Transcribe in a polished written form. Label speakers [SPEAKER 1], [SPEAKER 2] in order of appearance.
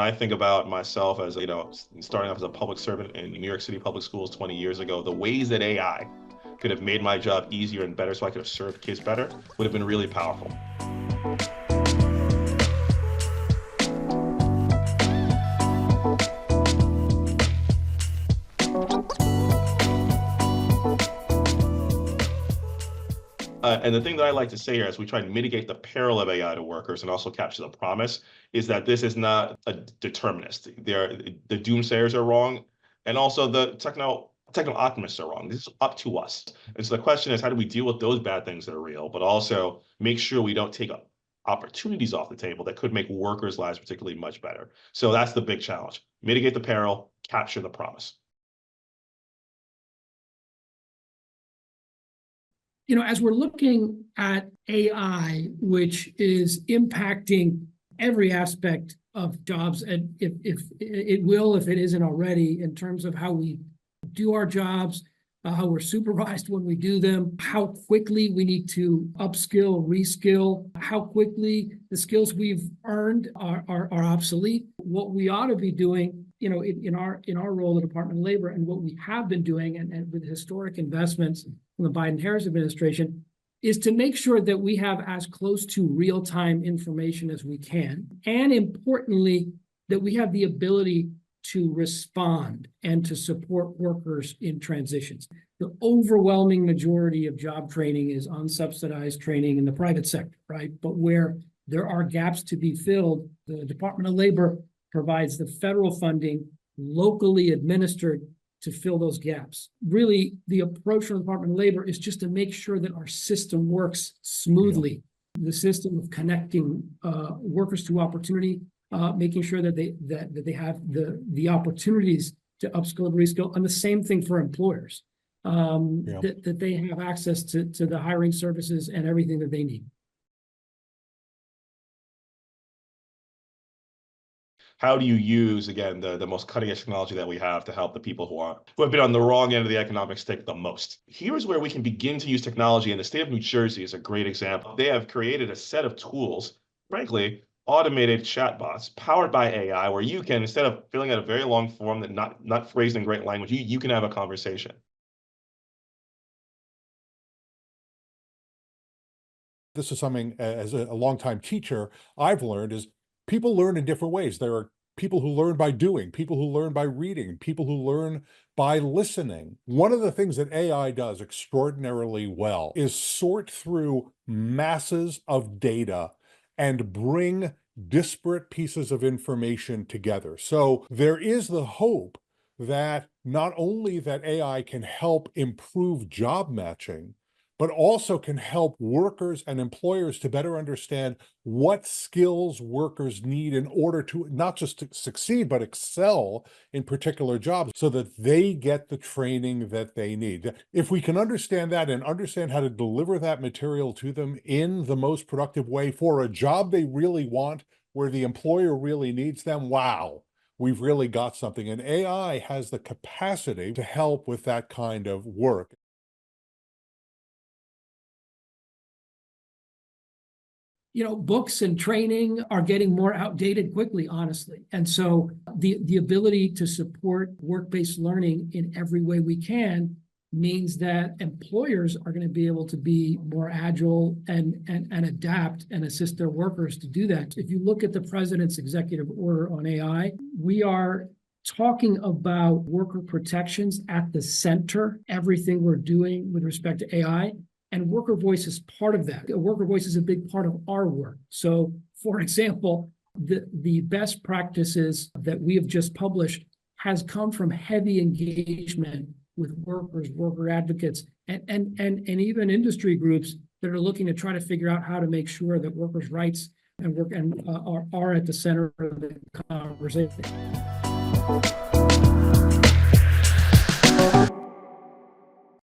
[SPEAKER 1] I think about myself as, starting off as a public servant in New York City public schools 20 years ago, the ways that AI could have made my job easier and better so I could have served kids better would have been really powerful. And the thing that I like to say here as we try and mitigate the peril of AI to workers and also capture the promise is that this is not a determinist. The doomsayers are wrong, and also the techno optimists are wrong. This is up to us. And so the question is, how do we deal with those bad things that are real, but also make sure we don't take opportunities off the table that could make workers' lives particularly much better. So that's the big challenge. Mitigate the peril, capture the promise.
[SPEAKER 2] As we're looking at AI, which is impacting every aspect of jobs, and if it isn't already, in terms of how we do our jobs, how we're supervised when we do them, how quickly we need to upskill, reskill, how quickly the skills we've earned are obsolete. What we ought to be doing, in our role in the Department of Labor, and what we have been doing, and with historic investments from the Biden-Harris administration, is to make sure that we have as close to real-time information as we can, and importantly, that we have the ability to respond and to support workers in transitions. The overwhelming majority of job training is unsubsidized training in the private sector, right? But where there are gaps to be filled, the Department of Labor provides the federal funding locally administered to fill those gaps. Really, the approach from the Department of Labor is just to make sure that our system works smoothly. Yeah. The system of connecting workers to opportunity, making sure that they have the opportunities to upskill and reskill, and the same thing for employers, that they have access to the hiring services and everything that they need.
[SPEAKER 1] How do you use, again, the most cutting edge technology that we have to help the people who have been on the wrong end of the economic stick the most? Here's where we can begin to use technology, and the state of New Jersey is a great example. They have created a set of tools, frankly, automated chatbots powered by AI, where you can, instead of filling out a very long form that not phrased in great language, you can have a conversation.
[SPEAKER 3] This is something, as a longtime teacher, I've learned is people learn in different ways. There are people who learn by doing, people who learn by reading, people who learn by listening. One of the things that AI does extraordinarily well is sort through masses of data and bring disparate pieces of information together. So there is the hope that not only that AI can help improve job matching, but also can help workers and employers to better understand what skills workers need in order to not just to succeed, but excel in particular jobs so that they get the training that they need. If we can understand that and understand how to deliver that material to them in the most productive way for a job they really want, where the employer really needs them, wow, we've really got something. And AI has the capacity to help with that kind of work.
[SPEAKER 2] Books and training are getting more outdated quickly, honestly. And so the ability to support work-based learning in every way we can means that employers are going to be able to be more agile and adapt and assist their workers to do that. If you look at the president's executive order on AI, we are talking about worker protections at the center, everything we're doing with respect to AI. And worker voice is part of that. Worker voice is a big part of our work. So, for example, the best practices that we have just published has come from heavy engagement with workers, worker advocates, and even industry groups that are looking to try to figure out how to make sure that workers' rights and are at the center of the conversation.